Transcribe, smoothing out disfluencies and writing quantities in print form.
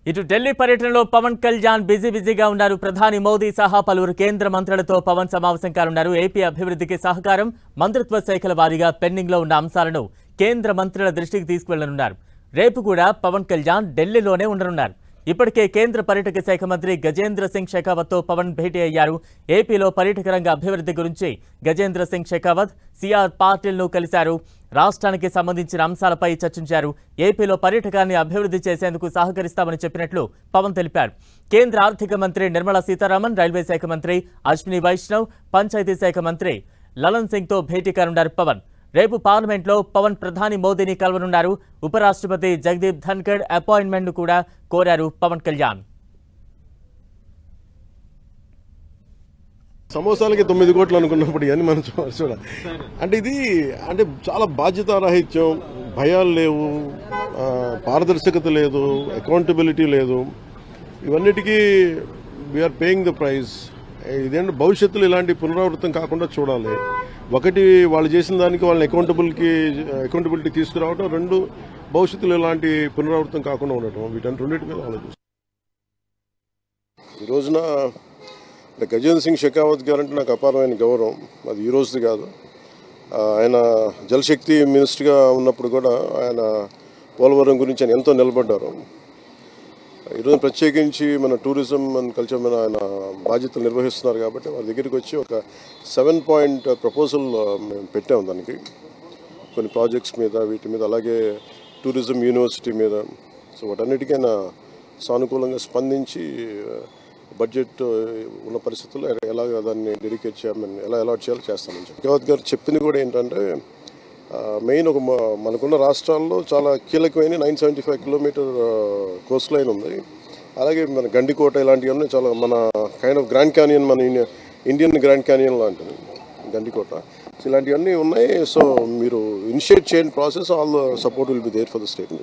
ఇటు ఢిల్లీ పర్యటనలో పవన్ కళ్యాణ్ బిజీగా ఉన్నారు. ప్రధాని మోదీ సహా పలువురు కేంద్ర మంత్రులతో పవన్ సమావేశం కానున్నారు. ఏపీ అభివృద్ధికి సహకారం, మంత్రిత్వ శాఖల వారీగా పెండింగ్ లో ఉన్న అంశాలను కేంద్ర మంత్రుల దృష్టికి తీసుకువెళ్లనున్నారు. రేపు కూడా పవన్ కళ్యాణ్ ఢిల్లీలోనే ఉండనున్నారు. ఇప్పటికే కేంద్ర పర్యాటక శాఖ మంత్రి గజేంద్ర సింగ్ షెకావత్తో పవన్ భేటీ అయ్యారు. ఏపీలో పర్యాటక రంగ అభివృద్ధి గురించి గజేంద్ర సింగ్ షెకావత్, సిఆర్ పాటిల్ను కలిశారు. రాష్ట్రానికి సంబంధించిన అంశాలపై చర్చించారు. ఏపీలో పర్యాటకాన్ని అభివృద్ధి చేసేందుకు సహకరిస్తామని చెప్పినట్లు పవన్ తెలిపారు. కేంద్ర ఆర్థిక మంత్రి నిర్మలా సీతారామన్, రైల్వే శాఖ మంత్రి అశ్విని వైష్ణవ్, పంచాయతీ శాఖ మంత్రి లలన్ సింగ్తో భేటీ కానున్నారు పవన్. రేపు పార్లమెంట్లో పవన్ ప్రధాని మోదీని కలవనున్నారు. ఉపరాష్ట్రపతి జగదీప్ ధన్ఖడ్ అపాయింట్మెంట్ ను కూడా కోరారు పవన్ కళ్యాణ్. సమోసాలకి 9 కోట్లు అనుకున్నప్పుడు ఇవన్నీ మనం చూడాలి. అంటే ఇది చాలా బాధ్యతారాహిత్యం, భయాలు లేవు, పారదర్శకత లేదు, అకౌంటబిలిటీ లేదు. ఇవన్నిటికీ వీఆర్ పేయింగ్ ద ప్రైజ్. ఇదేంటి భవిష్యత్తులో ఇలాంటి పునరావృతం కాకుండా చూడాలి. ఒకటి, వాళ్ళు చేసిన దానికి వాళ్ళని అకౌంటబిలిటీ తీసుకురావడం. 2, భవిష్యత్తులో ఇలాంటి పునరావృతం కాకుండా ఉండటం. వీటన్నిటి మీద ఆలోచిస్తాం. ఈ రోజున గజేంద్ర సింగ్ షెకావత్ గారు అంటే నాకు అపారమైన గౌరవం. అది ఈ రోజుది కాదు. ఆయన జలశక్తి మినిస్టర్గా ఉన్నప్పుడు కూడా ఆయన పోలవరం గురించి ఆయన ఎంతో నిలబడ్డారు. ఈరోజు ప్రత్యేకించి మన టూరిజం అండ్ కల్చర్ మీద ఆయన బాధ్యతలు నిర్వహిస్తున్నారు. కాబట్టి వారి దగ్గరికి వచ్చి ఒక 7 పాయింట్ ప్రపోజల్ మేము పెట్టాము. దానికి కొన్ని ప్రాజెక్ట్స్ మీద, వీటి మీద, అలాగే టూరిజం యూనివర్సిటీ మీద. సో వాటన్నిటికైనా సానుకూలంగా స్పందించి బడ్జెట్ ఉన్న పరిస్థితుల్లో ఎలాగ దాన్ని డెడికేట్ చేయమని, ఎలా అలాట్ చేయాలో చేస్తామని చెప్పి షెకావత్ గారు చెప్పింది కూడా ఏంటంటే, మెయిన్ మనకున్న రాష్ట్రాల్లో చాలా కీలకమైన 975 కిలోమీటర్ కోస్ట్ లైన్ ఉంది. అలాగే మన గండికోట ఇలాంటివన్నీ చాలా మన కైండ్ ఆఫ్ గ్రాండ్ క్యానియన్, మన ఇండియన్ గ్రాండ్ క్యానియన్ లాంటిది గండికోట. ఇలాంటివన్నీ ఉన్నాయి. సో మీరు ఇనిషియేట్ చేయండి process. All the support will be there for the state.